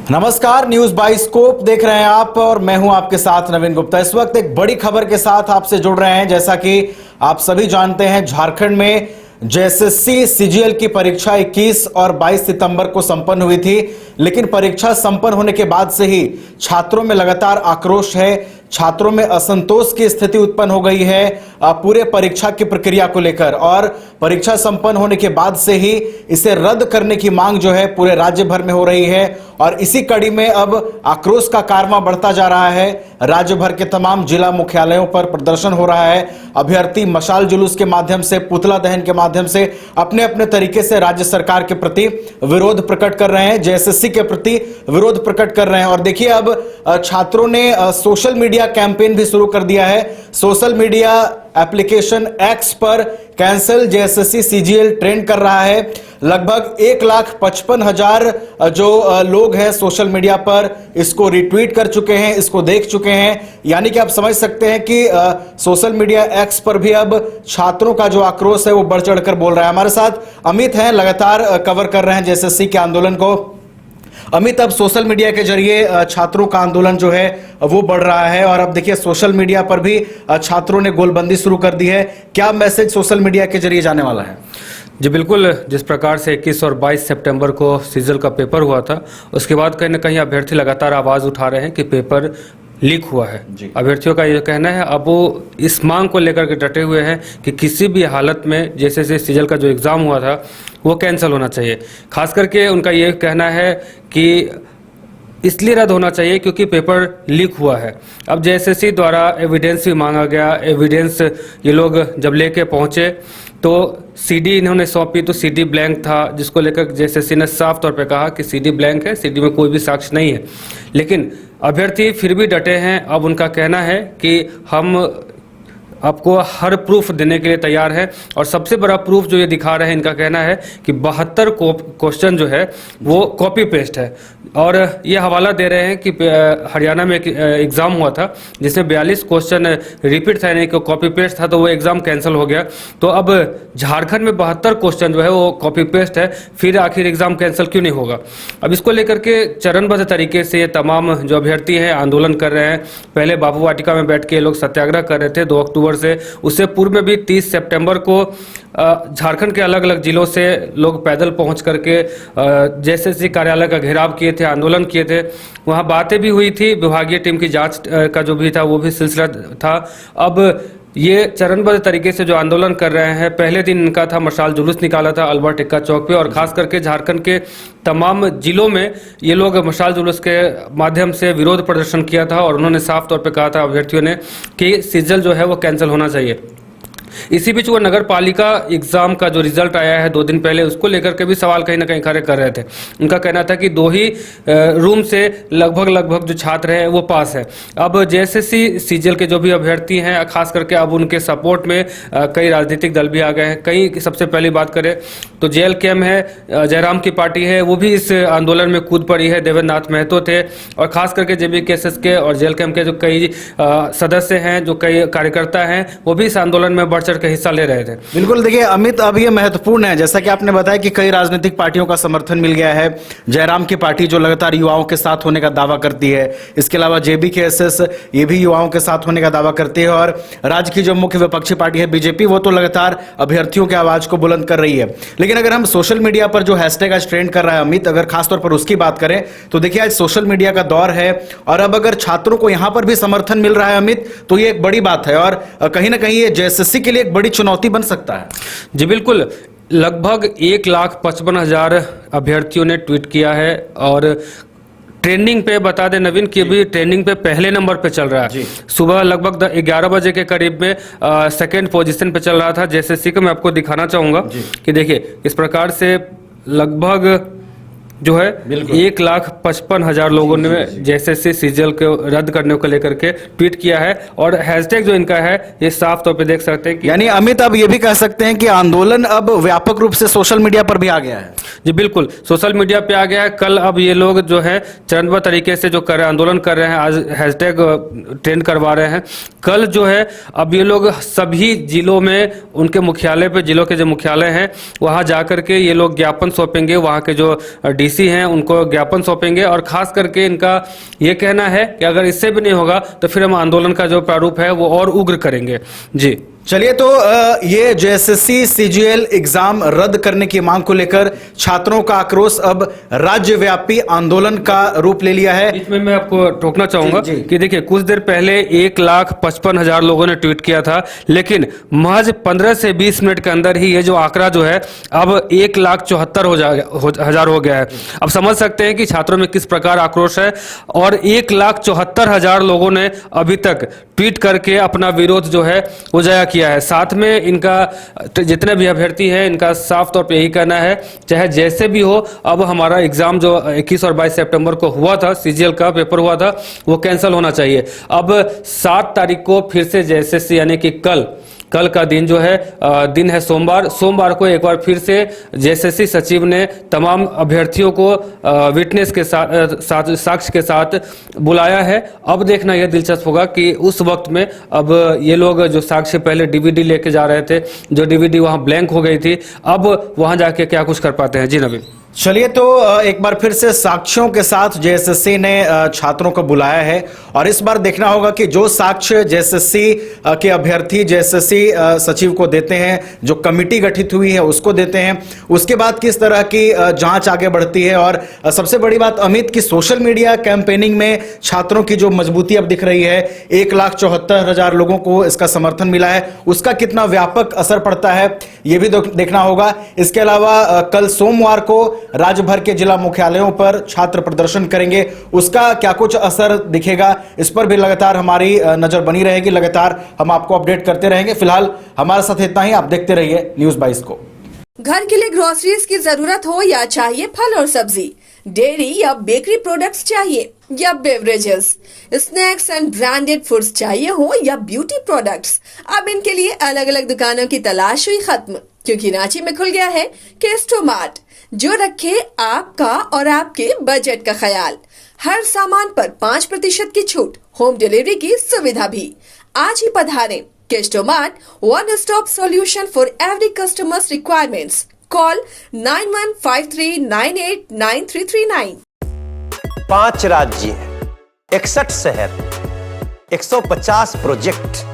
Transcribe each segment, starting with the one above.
नमस्कार, news bioscope देख रहे हैं आप और मैं हूं आपके साथ नवीन गुप्ता। इस वक्त एक बड़ी खबर के साथ आपसे जुड़ रहे हैं। जैसा कि आप सभी जानते हैं, झारखंड में जेएसएससी सीजीएल की परीक्षा 21 और 22 सितंबर को संपन्न हुई थी, लेकिन परीक्षा संपन्न होने के बाद से ही छात्रों में लगातार आक्रोश है, छात्रों में असंतोष की स्थिति उत्पन्न हो गई है पूरे परीक्षा की प्रक्रिया को लेकर। और परीक्षा संपन्न होने के बाद से ही इसे रद्द करने की मांग जो है पूरे राज्य भर में हो रही है और इसी कड़ी में अब आक्रोश का कारवां बढ़ता जा रहा है। राज्य भर के तमाम जिला मुख्यालयों पर प्रदर्शन हो रहा है। अभ्यर्थी मशाल जुलूस के माध्यम से, पुतला दहन के माध्यम से अपने अपने तरीके से राज्य सरकार के प्रति विरोध प्रकट कर रहे हैं, जेएसएससी के प्रति विरोध प्रकट कर रहे हैं। और देखिए, अब छात्रों ने सोशल मीडिया कैंपेन भी शुरू कर दिया है। सोशल मीडिया एप्लीकेशन एक्स पर कैंसिल जेएसएससी सीजीएल ट्रेंड कर रहा है। लगभग 1,55,000 जो लोग हैं सोशल मीडिया पर इसको रिट्वीट कर चुके हैं, इसको देख चुके हैं। यानी कि आप समझ सकते हैं कि सोशल मीडिया एक्स पर भी अब छात्रों का जो आक्रोश है वो बढ़ चढ़कर बोल रहा है। हमारे साथ अमित हैं, लगातार कवर कर रहे हैं जेएसएससी के आंदोलन को। अमित, अब सोशल मीडिया के जरिए छात्रों का आंदोलन जो है वो बढ़ रहा है और अब देखिए सोशल मीडिया पर भी छात्रों ने गोलबंदी शुरू कर दी है। क्या मैसेज सोशल मीडिया के जरिए जाने वाला है? जी बिल्कुल, जिस प्रकार से 21 और 22 सितंबर को सीजीएल का पेपर हुआ था, उसके बाद कहीं ना कहीं अभ्यर्थी लगातार आवाज़ उठा रहे हैं कि पेपर लीक हुआ है। अभ्यर्थियों का ये कहना है, अब वो इस मांग को लेकर के डटे हुए हैं कि किसी भी हालत में जैसे सीजीएल का जो एग्ज़ाम हुआ था वो कैंसिल होना चाहिए। खास करके उनका ये कहना है कि इसलिए रद्द होना चाहिए क्योंकि पेपर लीक हुआ है। अब जेएसएससी द्वारा एविडेंस भी मांगा गया। एविडेंस ये लोग जब लेके पहुँचे तो सीडी इन्होंने सौंपी तो सीडी ब्लैंक था, जिसको लेकर जेएसएससी ने साफ तौर पे कहा कि सीडी ब्लैंक है, सीडी में कोई भी साक्ष्य नहीं है। लेकिन अभ्यर्थी फिर भी डटे हैं। अब उनका कहना है कि हम आपको हर प्रूफ देने के लिए तैयार है और सबसे बड़ा प्रूफ जो ये दिखा रहे हैं, इनका कहना है कि 72 क्वेश्चन जो है वो कॉपी पेस्ट है। और ये हवाला दे रहे हैं कि हरियाणा में एक एग्ज़ाम हुआ था जिसमें 42 क्वेश्चन रिपीट था, यानी कि कॉपी पेस्ट था, तो वो एग्ज़ाम कैंसिल हो गया। तो अब झारखंड में 72 क्वेश्चन जो है वो कॉपी पेस्ट है, फिर आखिर एग्ज़ाम कैंसिल क्यों नहीं होगा? अब इसको लेकर के चरणबद्ध तरीके से ये तमाम जो अभ्यर्थी हैं आंदोलन कर रहे हैं। पहले बाबू वाटिका में बैठ के लोग सत्याग्रह कर रहे थे 2 अक्टूबर से। उससे पूर्व में भी 30 सितंबर को झारखंड के अलग अलग जिलों से लोग पैदल पहुंच करके जेएसएससी कार्यालय का घेराव किए थे, आंदोलन किए थे। वहां बातें भी हुई थी, विभागीय टीम की जांच का जो भी था वो भी सिलसिला था। अब ये चरणबद्ध तरीके से जो आंदोलन कर रहे हैं, पहले दिन इनका था मशाल जुलूस निकाला था अल्बर्ट एक्का चौक पे और खास करके झारखंड के तमाम जिलों में ये लोग मशाल जुलूस के माध्यम से विरोध प्रदर्शन किया था और उन्होंने साफ तौर पे कहा था अभ्यर्थियों ने कि सीजीएल जो है वो कैंसिल होना चाहिए। इसी बीच वो नगर पालिका एग्जाम का जो रिजल्ट आया है 2 दिन पहले, उसको लेकर के भी सवाल कहीं ना कहीं खड़े कर रहे थे। उनका कहना था कि 2 ही रूम से लगभग जो छात्र हैं वो पास है। अब जेएसएससी सीजीएल के जो भी अभ्यर्थी हैं, खास करके अब उनके सपोर्ट में कई राजनीतिक दल भी आ गए हैं। कई सबसे पहली बात करें तो जेएलकेएम है, जयराम की पार्टी है, वो भी इस आंदोलन में कूद पड़ी है। देवेंद्र नाथ महतो थे और खास करके जेबीकेएसएस के और जेएलकेएम के जो कई सदस्य हैं, जो कई कार्यकर्ता हैं, वो भी इस आंदोलन में बढ़ चढ़ के हिस्सा ले रहे थे। बिल्कुल, देखिए अमित, अब ये महत्वपूर्ण है, जैसा कि आपने बताया कि कई राजनीतिक पार्टियों का समर्थन मिल गया है। जयराम की पार्टी जो लगातार युवाओं के साथ होने का दावा करती है, इसके अलावा जेबीकेएसएस ये भी युवाओं के साथ होने का दावा करती है और राज्य की जो मुख्य विपक्षी पार्टी है बीजेपी, वो तो लगातार अभ्यर्थियों की आवाज को बुलंद कर रही है। लेकिन अगर हम सोशल मीडिया पर जो हैशटैग आज ट्रेंड कर रहा है अमित, अगर खासतौर पर उसकी बात करें तो देखिए आज सोशल मीडिया का दौर है और अब अगर छात्रों को यहां पर भी समर्थन मिल रहा है अमित, तो ये एक बड़ी बात है और कहीं ना कहीं ये जेएसएससी के लिए एक बड़ी चुनौती बन सकता है। जी बिल्कुल, लगभग 1,55,000 अभ्यर्थियों ने ट्वीट किया है और ट्रेंडिंग पे बता दें नवीन कि अभी ट्रेंडिंग पे पहले नंबर पे चल रहा है। सुबह लगभग 11 बजे के करीब में सेकंड पोजीशन पे चल रहा था जेएसएससी को। मैं आपको दिखाना चाहूंगा कि देखिए इस प्रकार से लगभग जो है 1,55,000 लोगों ने जेएसएससी सीजीएल को रद्द करने को लेकर के ट्वीट किया है और हैशटैग जो इनका है ये साफ तौर पे देख सकते हैं कि यानी अमित, अब ये भी कह सकते हैं कि आंदोलन अब व्यापक रूप से सोशल मीडिया पर भी आ गया है। जी बिल्कुल, सोशल मीडिया पे आ गया है। कल अब ये लोग जो है चरणबद्ध तरीके से जो कर रहे हैं, आंदोलन कर रहे हैं, आज हैशटैग ट्रेंड करवा रहे हैं। कल जो है अब ये लोग सभी जिलों में उनके मुख्यालय पे, जिलों के जो मुख्यालय हैं वहाँ जा करके ये लोग ज्ञापन सौंपेंगे। वहाँ के जो डीसी हैं उनको ज्ञापन सौंपेंगे और खास करके इनका ये कहना है कि अगर इससे भी नहीं होगा तो फिर हम आंदोलन का जो प्रारूप है वो और उग्र करेंगे। जी चलिए, तो ये जेएसएससी सीजीएल एग्जाम रद्द करने की मांग को लेकर छात्रों का आक्रोश अब राज्यव्यापी आंदोलन का रूप ले लिया है। बीच में मैं आपको टोकना चाहूंगा कि देखिए कुछ देर पहले 1,55,000 लोगों ने ट्वीट किया था, लेकिन महज 15 से 20 मिनट के अंदर ही ये जो आंकड़ा जो है अब 1,74,000 हो गया है। अब समझ सकते हैं कि छात्रों में किस प्रकार आक्रोश है और 1,74,000 लोगों ने अभी तक ट्वीट करके अपना विरोध जो है वो जाहिर किया है। साथ में इनका जितने भी अभ्यर्थी हैं इनका साफ तौर पे यही कहना है चाहे जैसे भी हो अब हमारा एग्जाम जो 21 और 22 सितंबर को हुआ था, सीजीएल का पेपर हुआ था, वो कैंसिल होना चाहिए। अब 7 तारीख को फिर से जेएसएससी यानी कि कल का दिन जो है दिन है सोमवार को एक बार फिर से जेएसएससी सचिव ने तमाम अभ्यर्थियों को विटनेस के साथ साक्ष्य के साथ बुलाया है। अब देखना यह दिलचस्प होगा कि उस वक्त में अब ये लोग जो साक्ष्य पहले डीवीडी लेके जा रहे थे, जो डीवीडी वहां ब्लैंक हो गई थी, अब वहां जाके क्या कुछ कर पाते हैं। जी नवीन। चलिए, तो एक बार फिर से साक्ष्यों के साथ जेएसएससी ने छात्रों को बुलाया है और इस बार देखना होगा कि जो साक्ष्य जेएसएससी के अभ्यर्थी जेएसएससी सचिव को देते हैं, जो कमिटी गठित हुई है उसको देते हैं, उसके बाद किस तरह की जांच आगे बढ़ती है। और सबसे बड़ी बात अमित की सोशल मीडिया कैंपेनिंग में छात्रों की जो मजबूती अब दिख रही है, 1,74,000 लोगों को इसका समर्थन मिला है, उसका कितना व्यापक असर पड़ता है यह भी देखना होगा। इसके अलावा कल सोमवार को राज्य भर के जिला मुख्यालयों पर छात्र प्रदर्शन करेंगे, उसका क्या कुछ असर दिखेगा, इस पर भी लगातार हमारी नजर बनी रहेगी। लगातार हम आपको अपडेट करते रहेंगे। फिलहाल हमारे साथ इतना ही, आप देखते रहिए न्यूज़ 22 को। घर के लिए ग्रोसरीज की जरूरत हो या चाहिए फल और सब्जी, डेयरी या बेकरी प्रोडक्ट्स चाहिए या beverages, snacks and branded foods चाहिए हो या ब्यूटी प्रोडक्ट्स, अब इनके लिए अलग अलग दुकानों की तलाश हुई खत्म, क्योंकि रांची में खुल गया है केस्टोमार्ट, जो रखे आपका और आपके बजट का ख्याल। हर सामान पर 5% की छूट, होम डिलीवरी की सुविधा भी। आज ही पधारें Kestomart, one stop solution for every customers requirements. Call 9153989339। 5 राज्य, 61 शहर, 150 प्रोजेक्ट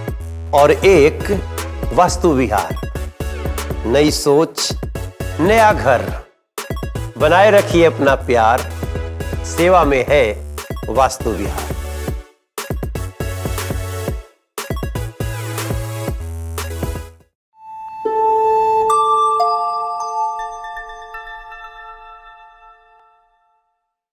और एक वास्तु विहार। नई सोच, नया घर, बनाए रखिए अपना प्यार, सेवा में है वास्तु विहार।